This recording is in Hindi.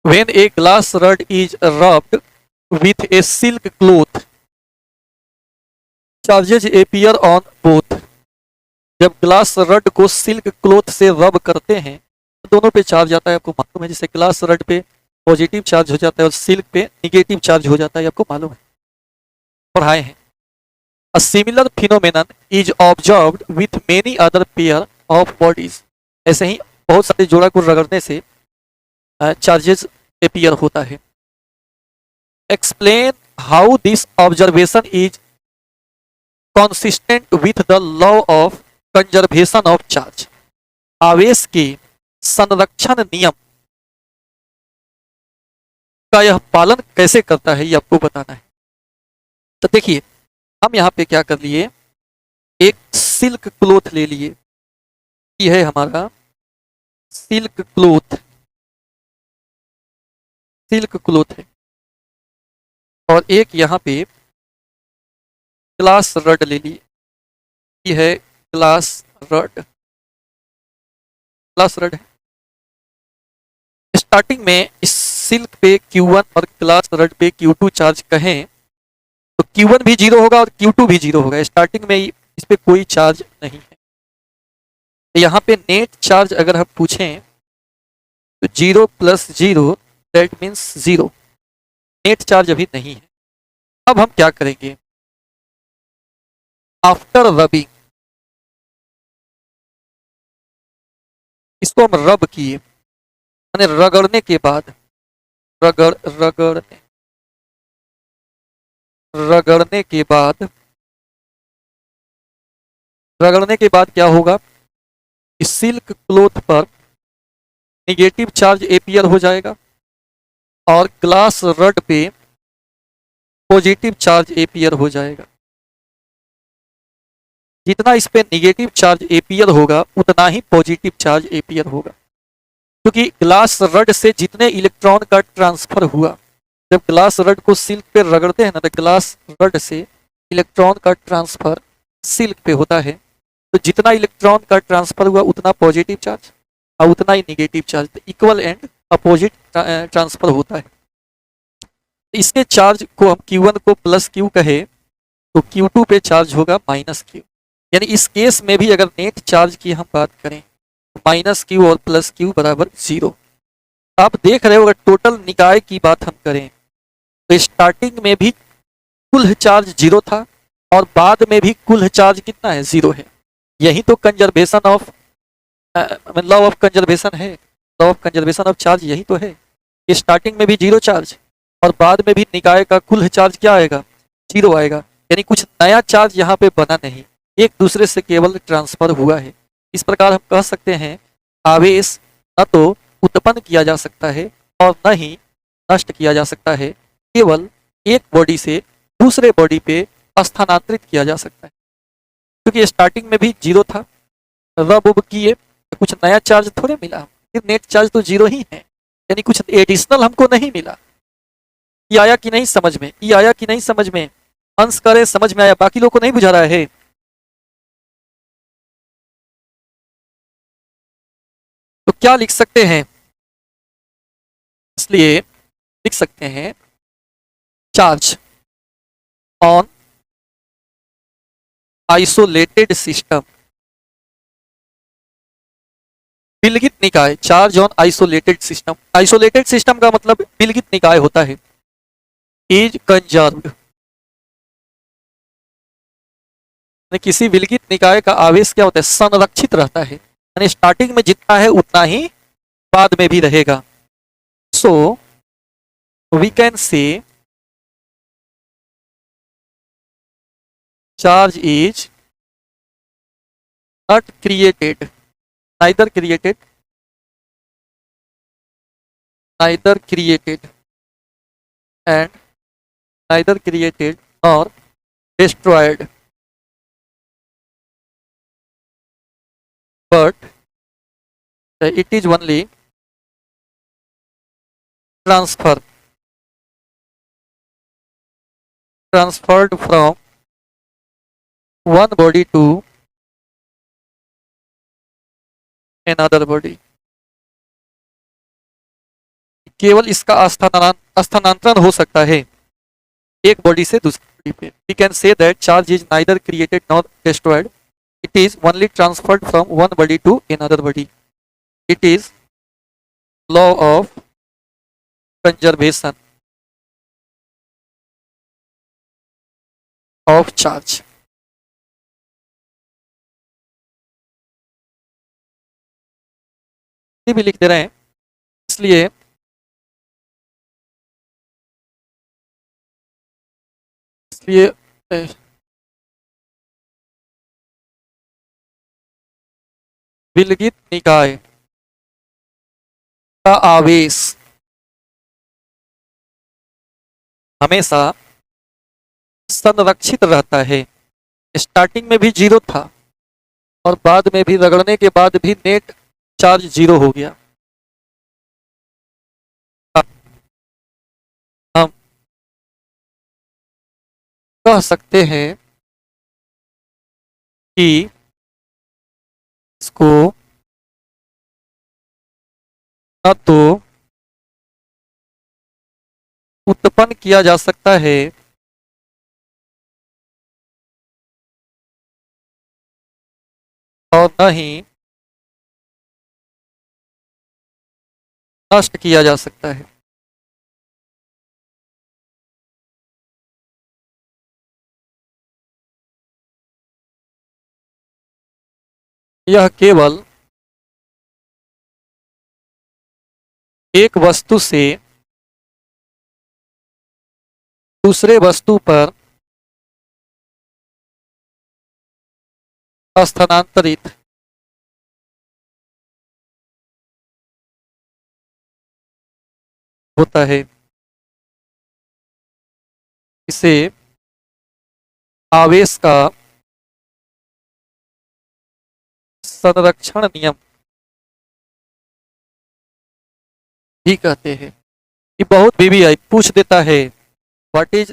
When a glass rod is rubbed with a silk cloth, charges appear on both. जब ग्लास रड को सिल्क क्लोथ से रब करते हैं तो दोनों पे चार्ज आता है, आपको मालूम है। जैसे ग्लास रड पे पॉजिटिव चार्ज हो जाता है और सिल्क पे निगेटिव चार्ज हो जाता है, आपको मालूम है, पढ़ाए हैं। A similar phenomenon is observed with many other pair of bodies. ऐसे ही बहुत सारे जोड़ा को रगड़ने से चार्जेस अपीयर होता है। Explain how this observation is consistent with the law of conservation of charge। आवेश के संरक्षण नियम का यह पालन कैसे करता है, ये आपको बताना है। तो देखिए, हम यहाँ पे क्या कर लिए, एक सिल्क क्लोथ ले लिए, ये है हमारा सिल्क क्लोथ, सिल्क क्लोथ है। और एक यहाँ पे ग्लास रड ले लिए, ये है ग्लास रड, ग्लास रड है। स्टार्टिंग में इस सिल्क पे Q1 और ग्लास रड पे Q2 चार्ज कहें तो Q1 भी जीरो होगा और Q2 भी जीरो होगा। स्टार्टिंग में इस पे कोई चार्ज नहीं है। यहाँ पे नेट चार्ज अगर हम पूछें तो 0 + 0 दैट मीन्स 0, नेट चार्ज अभी नहीं है। अब हम क्या करेंगे, आफ्टर रबिंग, इसको हम रब किए, यानी रगड़ने के बाद, रगड़ने रगड़ने के बाद, रगड़ने के बाद क्या होगा, इस सिल्क क्लोथ पर निगेटिव चार्ज एपियर हो जाएगा और ग्लास रड पे पॉजिटिव चार्ज एपियर हो जाएगा। जितना इस पे निगेटिव चार्ज एपियर होगा उतना ही पॉजिटिव चार्ज एपियर होगा, क्योंकि ग्लास रड से जितने इलेक्ट्रॉन का ट्रांसफर हुआ, जब ग्लास रड को सिल्क पे रगड़ते हैं ना, तो ग्लास रड से इलेक्ट्रॉन का ट्रांसफर सिल्क पे होता है, तो जितना इलेक्ट्रॉन का ट्रांसफर हुआ उतना पॉजिटिव चार्ज और उतना ही निगेटिव चार्ज, तो इक्वल एंड अपोजिट ट्रांसफर होता है। इसके चार्ज को हम Q1 को +Q कहे तो Q2 पे चार्ज होगा -Q। यानी इस केस में भी अगर नेट चार्ज की हम बात करें -Q और +Q बराबर 0। आप देख रहे हो, अगर टोटल निकाय की बात हम करें तो स्टार्टिंग में भी कुल चार्ज 0 था और बाद में भी कुल चार्ज कितना है, 0 है। यही तो conservation of law of conservation है, law of conservation of charge यही तो है। स्टार्टिंग में भी 0 चार्ज और बाद में भी निकाय का कुल चार्ज क्या आएगा, 0 आएगा। यानी कुछ नया चार्ज यहाँ पे बना नहीं, एक दूसरे से केवल ट्रांसफर हुआ है। इस प्रकार हम कह सकते हैं आवेश न तो उत्पन्न किया जा सकता है और न ही नष्ट किया जा सकता है, केवल एक बॉडी से दूसरे बॉडी पे स्थानांतरित किया जा सकता है। क्योंकि स्टार्टिंग में भी 0 था, रब उब किए तो कुछ नया चार्ज थोड़े मिला, फिर नेट चार्ज तो 0 ही है, यानी कुछ एडिशनल हमको नहीं मिला। ये आया कि नहीं समझ में, ये आया कि नहीं समझ में, अंश करे समझ में आया, बाकी लोग को नहीं बुझा रहा है। तो क्या लिख सकते हैं, इसलिए लिख सकते हैं चार्ज ऑन आइसोलेटेड सिस्टम, विलगित निकाय, charge on isolated system. Isolated system का मतलब विलगित निकाय होता है, इज कंजर्व्ड। किसी विलगित निकाय का आवेश क्या होता है, संरक्षित रहता है, यानी स्टार्टिंग में जितना है उतना ही बाद में भी रहेगा। So we can say charge is not created, neither created and neither created nor destroyed, but it is only transferred from one body to another body। केवल इसका स्थानांतरण हो सकता है एक बॉडी से दूसरी बॉडी पे। We can say that charge is neither created nor destroyed, it is only transferred from one body to another body. It is law of conservation of charge. ये भी लिख दे रहे हैं, इसलिए विलगित निकाय का आवेश हमेशा संरक्षित रहता है। स्टार्टिंग में भी 0 था और बाद में भी रगड़ने के बाद भी नेट चार्ज 0 हो गया। हम कह सकते हैं कि इसको न तो उत्पन्न किया जा सकता है और न ही नष्ट किया जा सकता है। यह केवल एक वस्तु से दूसरे वस्तु पर स्थानांतरित होता है। इसे आवेश का संरक्षण नियम भी कहते हैं। ये बहुत बीबीआई पूछ देता है, व्हाट इज